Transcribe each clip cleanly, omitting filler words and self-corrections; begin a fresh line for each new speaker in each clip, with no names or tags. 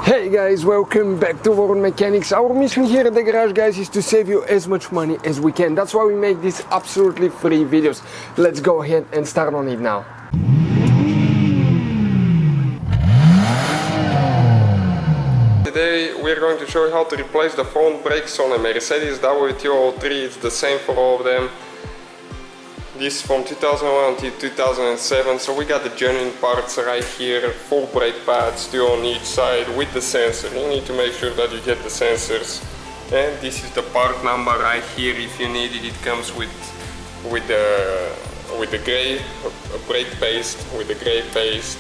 Hey guys, welcome back to World Mechanics. Our mission here at the garage, guys, is to save you as much money as we can. That's why we make these absolutely free videos. Let's go ahead and start on it now. Today we're going to show you how to replace the front brakes on a Mercedes W203. It's the same for all of them. This is from 2001 to 2007, so we got the genuine parts right here, 4 brake pads, 2 on each side with the sensor. You need to make sure that you get the sensors. And this is the part number right here. If you need it, it comes with the gray brake paste, with the gray paste.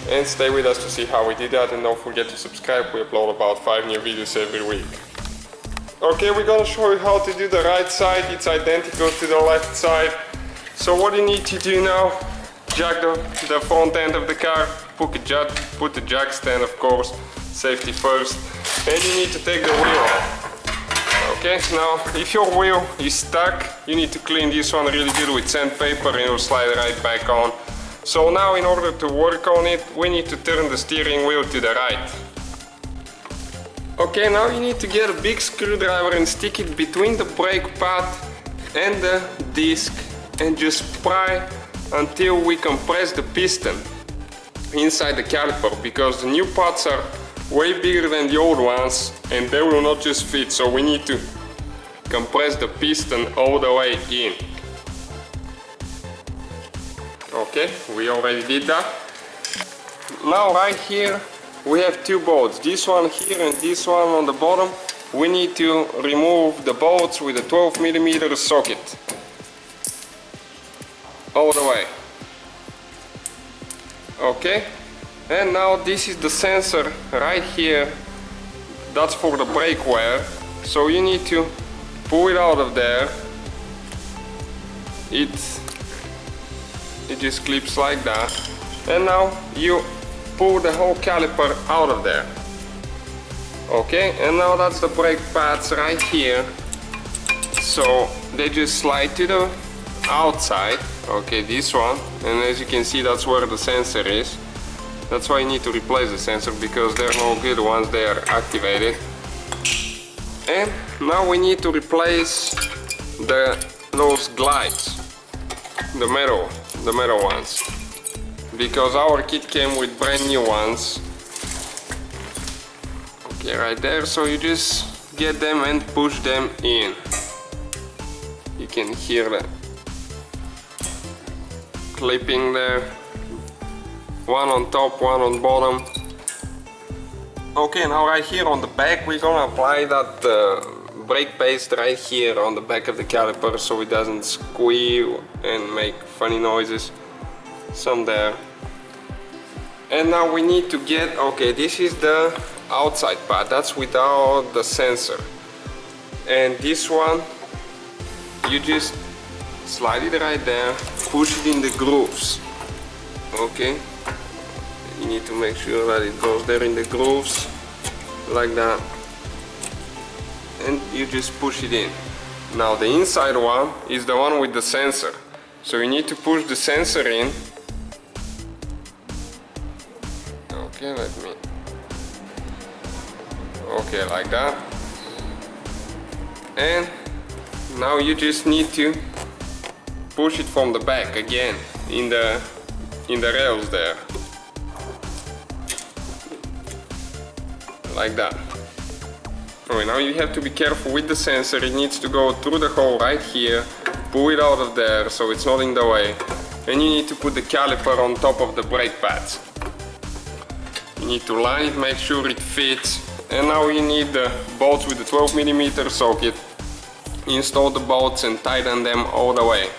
And stay with us to see how we did that, and don't forget to subscribe. We upload about 5 new videos every week. Okay, we're gonna show you how to do the right side. It's identical to the left side. So what you need to do now, jack the front end of the car, put the jack stand, of course, safety first, and you need to take the wheel off. Okay, now if your wheel is stuck, you need to clean this one really good with sandpaper and it'll slide right back on. So now in order to work on it, we need to turn the steering wheel to the right. Okay, now you need to get a big screwdriver and stick it between the brake pad and the disc, and just pry until we compress the piston inside the caliper, because the new parts are way bigger than the old ones and they will not just fit, so we need to compress the piston all the way in. Okay, we already did that. Now right here we have 2 bolts, this one here and this one on the bottom. We need to remove the bolts with a 12mm socket all the way. Okay, and now this is the sensor right here, that's for the brake wear, so you need to pull it out of there. It just clips like that, and now you pull the whole caliper out of there. Okay, and now that's the brake pads right here, so they just slide to the outside. Okay, this one, and as you can see, that's where the sensor is. That's why you need to replace the sensor, because they're no good once they are activated. And now we need to replace those glides, the metal ones, because our kit came with brand new ones. Okay, right there, so you just get them and push them in. You can hear that clipping there, one on top, one on bottom. Okay, now right here on the back we're gonna apply that brake paste right here on the back of the caliper, so it doesn't squeal and make funny noises. Some there. And now we need to get, okay, this is the outside part, that's without the sensor, and this one you just slide it right there, push it in the grooves. Okay, you need to make sure that it goes there in the grooves like that, and you just push it in. Now the inside one is the one with the sensor, so you need to push the sensor in. Okay, okay, like that. And now you just need to push it from the back again in the rails there, like that. Okay, now you have to be careful with the sensor. It needs to go through the hole right here, pull it out of there so it's not in the way, and you need to put the caliper on top of the brake pads. You need to line it, make sure it fits, and now you need the bolts with the 12mm socket. Install the bolts and tighten them all the way.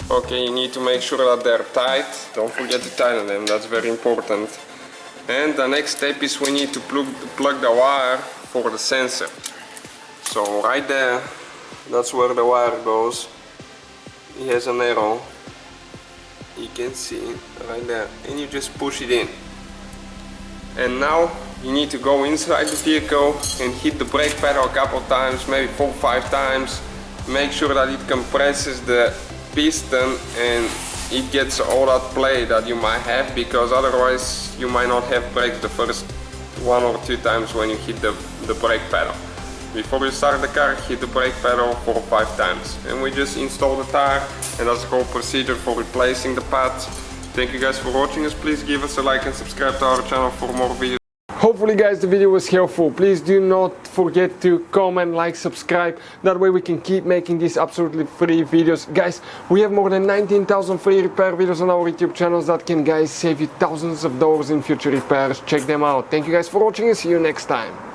Okay, you need to make sure that they're tight. Don't forget to tighten them, that's very important. And the next step is we need to plug the wire for the sensor. So right there, that's where the wire goes. It has an arrow, you can see it right there, and you just push it in. And now you need to go inside the vehicle and hit the brake pedal a couple times, maybe 4 or 5 times, make sure that it compresses the piston and it gets all that play that you might have, because otherwise you might not have brakes the first 1 or 2 times when you hit the brake pedal. Before you start the car, hit the brake pedal 4 or 5 times. And we just install the tire, and that's the whole procedure for replacing the pads. Thank you guys for watching us. Please give us a like and subscribe to our channel for more videos. Hopefully guys the video was helpful. Please do not forget to comment, like, subscribe. That way we can keep making these absolutely free videos. Guys, we have more than 19,000 free repair videos on our YouTube channels that can, guys, save you thousands of dollars in future repairs. Check them out. Thank you guys for watching and see you next time.